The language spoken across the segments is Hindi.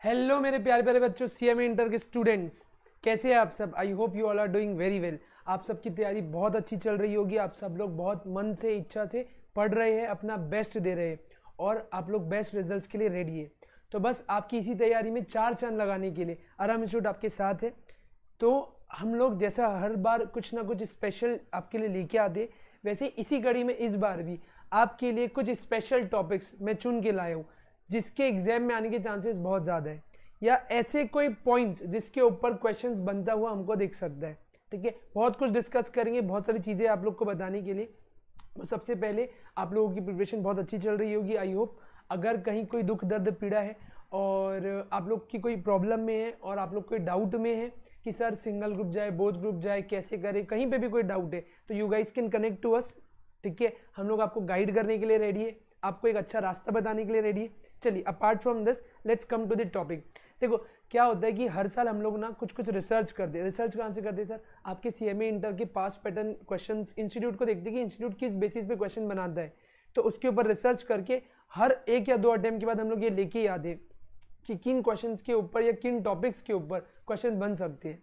हेलो मेरे प्यारे प्यारे बच्चों, सीएमए इंटर के स्टूडेंट्स, कैसे हैं आप सब। I hope you all are doing very well. आप सबकी तैयारी बहुत अच्छी चल रही होगी। आप सब लोग बहुत मन से, इच्छा से पढ़ रहे हैं, अपना बेस्ट दे रहे हैं और आप लोग बेस्ट रिजल्ट्स के लिए रेडी है। तो बस आपकी इसी तैयारी में 4 चांद लगाने के लिए आराम इंस्टीट्यूट आपके साथ है। तो हम लोग जैसा हर बार कुछ ना कुछ स्पेशल आपके लिए लेके आते, वैसे इसी कड़ी में इस बार भी आपके लिए कुछ स्पेशल टॉपिक्स मैं चुन के लाया हूँ जिसके एग्जाम में आने के चांसेस बहुत ज़्यादा है, या ऐसे कोई पॉइंट्स जिसके ऊपर क्वेश्चंस बनता हुआ हमको दिख सकता है। ठीक है, बहुत कुछ डिस्कस करेंगे, बहुत सारी चीज़ें आप लोग को बताने के लिए। तो सबसे पहले आप लोगों की प्रिपरेशन बहुत अच्छी चल रही होगी, आई होप। अगर कहीं कोई दुख दर्द पीड़ा है और आप लोग की कोई प्रॉब्लम में है और आप लोग कोई डाउट में है कि सर सिंगल ग्रुप जाए, बोथ ग्रुप जाए, कैसे करें, कहीं पे भी कोई डाउट है तो you guys can connect to us. ठीक है, हम लोग आपको गाइड करने के लिए रेडी है, आपको एक अच्छा रास्ता बताने के लिए रेडी है। चलिए, apart from this let's come to the topic. देखो क्या होता है कि हर साल हम लोग ना कुछ रिसर्च करते हैं। रिसर्च कहाँ से करते हैं सर? आपके सीएमए इंटर के पास पैटर्न क्वेश्चंस इंस्टीट्यूट को देखते हैं कि इंस्टीट्यूट किस बेसिस पे क्वेश्चन बनाता है, तो उसके ऊपर रिसर्च करके हर 1 या 2 अटेम्प्ट के बाद हम लोग ये लेके ही आते हैं कि किन क्वेश्चंस के ऊपर या किन टॉपिक्स के ऊपर क्वेश्चन बन सकते हैं।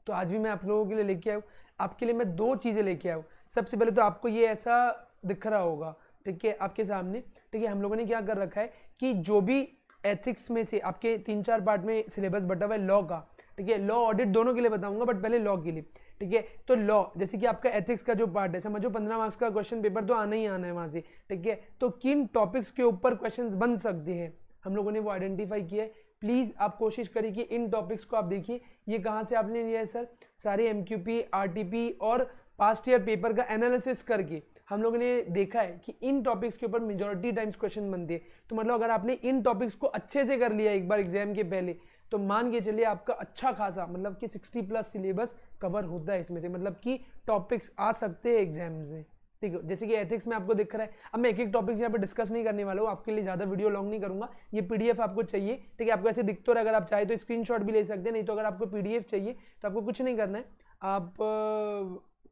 तो आज भी मैं आप लोगों के लिए लेके आया हूँ। आपके लिए मैं 2 चीज़ें लेके आया हूँ। सबसे पहले तो आपको ये ऐसा दिख रहा होगा, ठीक है, आपके सामने। ठीक है, हम लोगों ने क्या कर रखा है कि जो भी एथिक्स में से आपके 3-4 पार्ट में सिलेबस बटा हुआ है लॉ का, ठीक है, लॉ ऑडिट दोनों के लिए बताऊंगा, बट पहले लॉ के लिए। ठीक है, तो लॉ जैसे कि आपका एथिक्स का जो पार्ट है, समझो 15 मार्क्स का क्वेश्चन पेपर तो आना ही आना है वहां से। ठीक है, तो किन टॉपिक्स के ऊपर क्वेश्चन बन सकते हैं हम लोगों ने वो आइडेंटिफाई किया है। प्लीज़ आप कोशिश करिए कि इन टॉपिक्स को आप देखिए। ये कहाँ से आपने लिया है सर? सारे एमक्यूपी, आरटीपी और पास्ट ईयर पेपर का एनालिसिस करके हम लोगों ने देखा है कि इन टॉपिक्स के ऊपर मेजॉरिटी टाइम्स क्वेश्चन बनते हैं। तो मतलब अगर आपने इन टॉपिक्स को अच्छे से कर लिया एक बार एग्जाम के पहले, तो मान के चलिए आपका अच्छा खासा मतलब कि 60+ सिलेबस कवर होता है इसमें से, मतलब कि टॉपिक्स आ सकते हैं एग्जाम से। ठीक है, जैसे कि एथिक्स में आपको दिख रहा है। अब मैं एक टॉपिक्स यहाँ पे डिस्कस नहीं करने वाला हूँ, आपके लिए ज़्यादा वीडियो लॉन्ग नहीं करूँगा। ये पीडीएफ आपको चाहिए, ठीक है, आपको ऐसे दिख तो रहा है, अगर आप चाहे तो स्क्रीनशॉट भी ले सकते हैं, नहीं तो अगर आपको पीडीएफ चाहिए तो आपको कुछ नहीं करना है, आप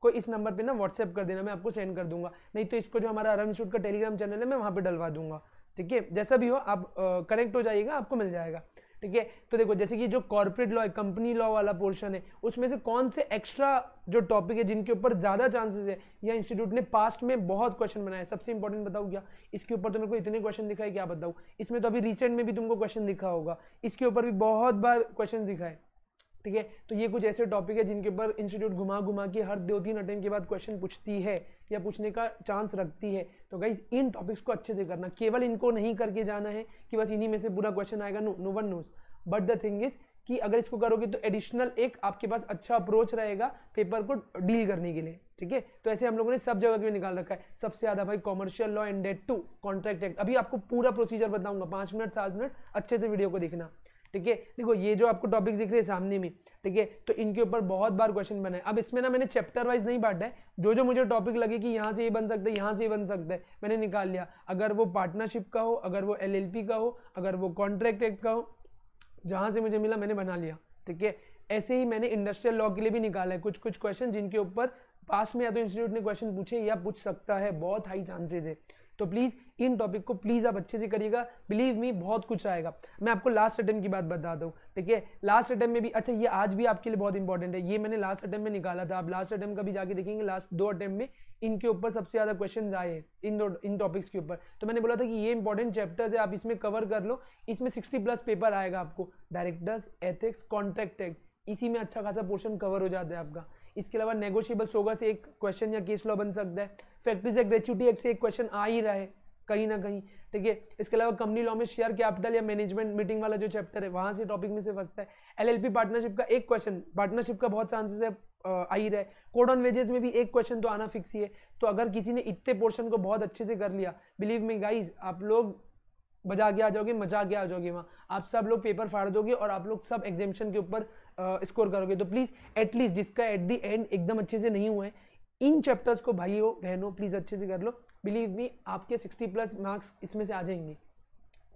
को इस नंबर पे ना व्हाट्सएप कर देना, मैं आपको सेंड कर दूंगा। नहीं तो इसको जो हमारा आराम इंस्टीट्यूट का टेलीग्राम चैनल है मैं वहाँ पे डलवा दूंगा। ठीक है, जैसा भी हो आप कनेक्ट हो जाइएगा, आपको मिल जाएगा। ठीक है, तो देखो जैसे कि जो कॉर्पोरेट लॉ है, कंपनी लॉ वाला पोर्शन है, उसमें से कौन से एक्स्ट्रा जो टॉपिक है जिनके ऊपर ज़्यादा चांसेस है या इंस्टीट्यूट ने पास्ट में बहुत क्वेश्चन बनाए, सबसे इंपॉर्टेंट बताऊँ क्या? इसके ऊपर तो मेरे को इतने क्वेश्चन दिखाए, क्या बताऊँ। इसमें तो अभी रिसेंट में भी तुमको क्वेश्चन दिखा होगा, इसके ऊपर भी बहुत बार क्वेश्चन दिखाए। ठीक है, तो ये कुछ ऐसे टॉपिक है जिनके ऊपर इंस्टीट्यूट घुमा घुमा के हर 2-3 अटेम्प्ट के बाद क्वेश्चन पूछती है या पूछने का चांस रखती है। तो गाइज इन टॉपिक्स को अच्छे से करना, केवल इनको नहीं करके जाना है कि बस इन्हीं में से पूरा क्वेश्चन आएगा। No one knows, but the thing is कि अगर इसको करोगे तो एडिशनल एक आपके पास अच्छा अप्रोच रहेगा पेपर को डील करने के लिए। ठीक है, तो ऐसे हम लोगों ने सब जगह के निकाल रखा है। सबसे ज्यादा भाई commercial law and debt 2 contract act. अभी आपको पूरा प्रोसीजर बताऊंगा, 5 मिनट 7 मिनट अच्छे से वीडियो को देखना। ठीक है, देखो ये जो आपको टॉपिक्स दिख रहे हैं सामने में, ठीक है, तो इनके ऊपर बहुत बार क्वेश्चन बना है। अब इसमें ना मैंने चैप्टर वाइज नहीं बांटा है, जो जो मुझे टॉपिक लगे कि यहाँ से ये बन सकता है, यहाँ से ये बन सकता है, मैंने निकाल लिया। अगर वो पार्टनरशिप का हो, अगर वो एलएलपी का हो, अगर वो कॉन्ट्रैक्ट एक्ट का हो, जहाँ से मुझे मिला मैंने बना लिया। ठीक है, ऐसे ही मैंने इंडस्ट्रियल लॉ के लिए भी निकाला है कुछ कुछ क्वेश्चन जिनके ऊपर पास्ट में या तो इंस्टीट्यूट ने क्वेश्चन पूछे या पूछ सकता है, बहुत हाई चांसेस है। तो प्लीज़ इन टॉपिक को प्लीज़ आप अच्छे से करिएगा, बिलीव मी बहुत कुछ आएगा। मैं आपको लास्ट अटेम्प्ट की बात बता दूँ, ठीक है, लास्ट अटेम्प्ट में भी, अच्छा ये आज भी आपके लिए बहुत इंपॉर्टेंट है, ये मैंने लास्ट अटेम्प्ट में निकाला था। आप लास्ट अटेम्प्ट का भी जाके देखेंगे, लास्ट 2 अटेम्प्ट में इनके ऊपर सबसे ज़्यादा क्वेश्चन आए हैं इन टॉपिक्स के ऊपर। तो मैंने बोला था कि ये इंपॉर्टेंट चैप्टर्स है, आप इसमें कवर कर लो। इसमें 60+ पेपर आएगा आपको, डायरेक्टर्स, एथिक्स, कॉन्ट्रैक्ट एक्ट, इसी में अच्छा खासा पोर्शन कवर हो जाता है आपका। इसके अलावा नेगोशिएबल सोगा से एक क्वेश्चन या केस लॉ बन सकता है। फैक्ट्रीज एक्ट, ग्रेच्युटी एक्ट से एक क्वेश्चन आ ही रहा है कहीं ना कहीं। ठीक है, इसके अलावा कंपनी लॉ में शेयर कैपिटल या मैनेजमेंट मीटिंग वाला जो चैप्टर है, वहां से टॉपिक में से फंसता है। एलएलपी पार्टनरशिप का एक क्वेश्चन, पार्टनरशिप का बहुत चांसेस है आ ही रहा है। कोड ऑन वेजेस में भी एक क्वेश्चन तो आना फिक्स ही है। तो अगर किसी ने इतने पोर्शन को बहुत अच्छे से कर लिया, बिलीव मी गाइज, आप लोग बजा के आ जाओगे, मजा के आ जाओगे वहाँ। आप सब लोग पेपर फाड़ दोगे और आप लोग सब एग्जामिनेशन के ऊपर स्कोर करोगे। तो प्लीज़ एटलीस्ट जिसका एट द एंड एकदम अच्छे से नहीं हुआ है, इन चैप्टर्स को भाइयों बहनों प्लीज़ अच्छे से कर लो। बिलीव मी आपके 60+ मार्क्स इसमें से आ जाएंगे।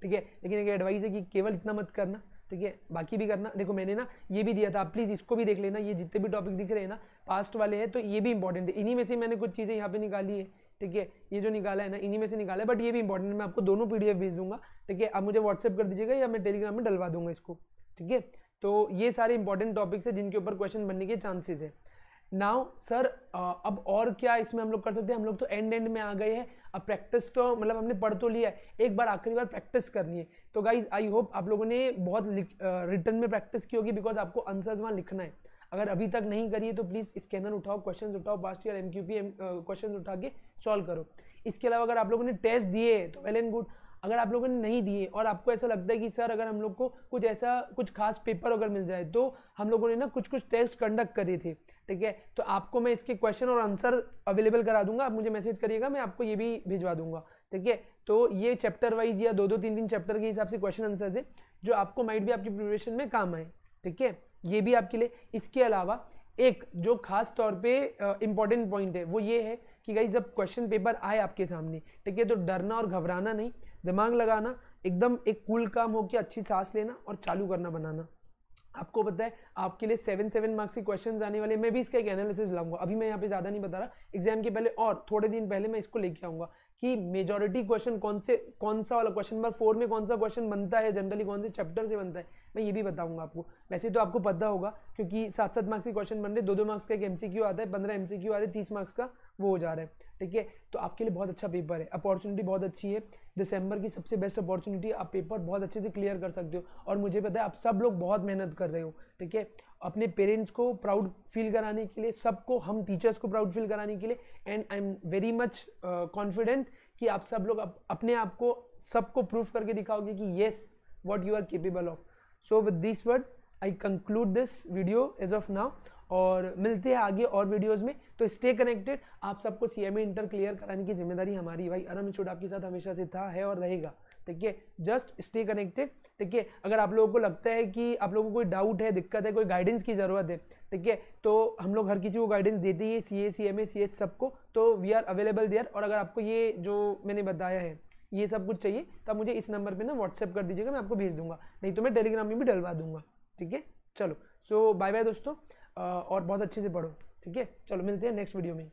ठीक है, लेकिन एक एडवाइस है कि केवल इतना मत करना, ठीक है, बाकी भी करना। देखो मैंने ना ये भी दिया था, आप प्लीज़ इसको भी देख लेना। ये जितने भी टॉपिक दिख रहे हैं ना पास्ट वाले हैं, तो ये भी इंपॉर्टेंट है। इन्हीं में से मैंने कुछ चीज़ें यहाँ पे निकाली है। ठीक है, ये जो निकाला है ना इन्हीं में से निकाला है, बट ये भी इंपॉर्टेंट है। मैं आपको दोनों पीडीएफ भेज दूंगा। ठीक है, आप मुझे व्हाट्सएप कर दीजिएगा या मैं टेलीग्राम में डलवा दूंगा इसको, ठीक है। तो ये सारे इंपॉर्टेंट टॉपिक्स है जिनके ऊपर क्वेश्चन बनने के चांसेस है। नाउ सर अब और क्या इसमें हम लोग कर सकते हैं, हम लोग तो एंड में आ गए हैं, अब प्रैक्टिस तो मतलब हमने पढ़ तो लिया है, एक बार आखिरी बार प्रैक्टिस करनी है। तो गाइज आई होप आप लोगों ने बहुत रिटर्न में प्रैक्टिस की होगी, बिकॉज आपको आंसर्स वहाँ लिखना है। अगर अभी तक नहीं करिए तो प्लीज़ स्कैनर उठाओ, क्वेश्चन उठाओ, पास्ट ईयर MQP क्वेश्चन उठा के सॉल्व करो। इसके अलावा अगर आप लोगों ने टेस्ट दिए तो वेल एंड गुड, अगर आप लोगों ने नहीं दिए और आपको ऐसा लगता है कि सर अगर हम लोग को कुछ ऐसा कुछ खास पेपर अगर मिल जाए, तो हम लोगों ने ना कुछ टेस्ट कंडक्ट करे थे, ठीक है, तो आपको मैं इसके क्वेश्चन और आंसर अवेलेबल करा दूंगा, आप मुझे मैसेज करिएगा, मैं आपको ये भी भिजवा दूंगा, ठीक है। तो ये चैप्टर वाइज या 2-3 चैप्टर के हिसाब से क्वेश्चन आंसर्स है जो आपको माइट भी आपकी प्रिपरेशन में काम आए, ठीक है, ये भी आपके लिए। इसके अलावा एक जो खास तौर पे इंपॉर्टेंट पॉइंट है वो ये है कि गाइस जब क्वेश्चन पेपर आए आपके सामने, ठीक है, तो डरना और घबराना नहीं, दिमाग लगाना, एकदम एक कूल काम होकर अच्छी सांस लेना और चालू करना बनाना। आपको पता है आपके लिए 7 मार्क्स के क्वेश्चन आने वाले, मैं भी इसका एक एनालिसिस लाऊंगा, अभी मैं यहाँ पे ज़्यादा नहीं बता रहा, एग्जाम के पहले और थोड़े दिन पहले मैं इसको लेके आऊँगा कि मेजॉरिटी क्वेश्चन कौन सा वाला क्वेश्चन नंबर 4 में कौन सा क्वेश्चन बनता है, जनरली कौन से चैप्टर से बनता है, मैं ये भी बताऊंगा आपको। वैसे तो आपको पता होगा क्योंकि 7 मार्क्स के क्वेश्चन बन रहे, 2 मार्क्स का एक MCQ आता है, 15 MCQ आ रहे, 30 मार्क्स का वो हो जा रहा है, ठीक है। तो आपके लिए बहुत अच्छा पेपर है, अपॉर्चुनिटी बहुत अच्छी है, दिसंबर की सबसे बेस्ट अपॉर्चुनिटी, आप पेपर बहुत अच्छे से क्लियर कर सकते हो। और मुझे पता है आप सब लोग बहुत मेहनत कर रहे हो, ठीक है, अपने पेरेंट्स को प्राउड फील कराने के लिए, सबको, हम टीचर्स को प्राउड फील कराने के लिए, and I am very much confident कि आप सब लोग अपने आप को सबको प्रूफ करके दिखाओगे कि yes what you are capable of. So with this word I conclude this video as of now, और मिलते हैं आगे और वीडियोस में। तो स्टे कनेक्टेड, आप सबको CMA इंटर क्लियर कराने की जिम्मेदारी हमारी, भाई अरम इंस्टीट्यूट आपके साथ हमेशा से था, है और रहेगा, ठीक है। जस्ट स्टे कनेक्टेड, ठीक है। अगर आप लोगों को लगता है कि आप लोगों को कोई डाउट है, दिक्कत है, कोई गाइडेंस की ज़रूरत है, ठीक है, तो हम लोग हर किसी को गाइडेंस देते ही है, CA CMA CS सबको, तो वी आर अवेलेबल देयर। और अगर आपको ये जो मैंने बताया है ये सब कुछ चाहिए तो आप मुझे इस नंबर पे ना व्हाट्सएप कर दीजिएगा, मैं आपको भेज दूंगा, नहीं तो मैं टेलीग्राम में भी डलवा दूंगा, ठीक है। चलो, सो बाय बाय दोस्तों, और बहुत अच्छे से पढ़ो, ठीक है। चलो मिलते हैं नेक्स्ट वीडियो में।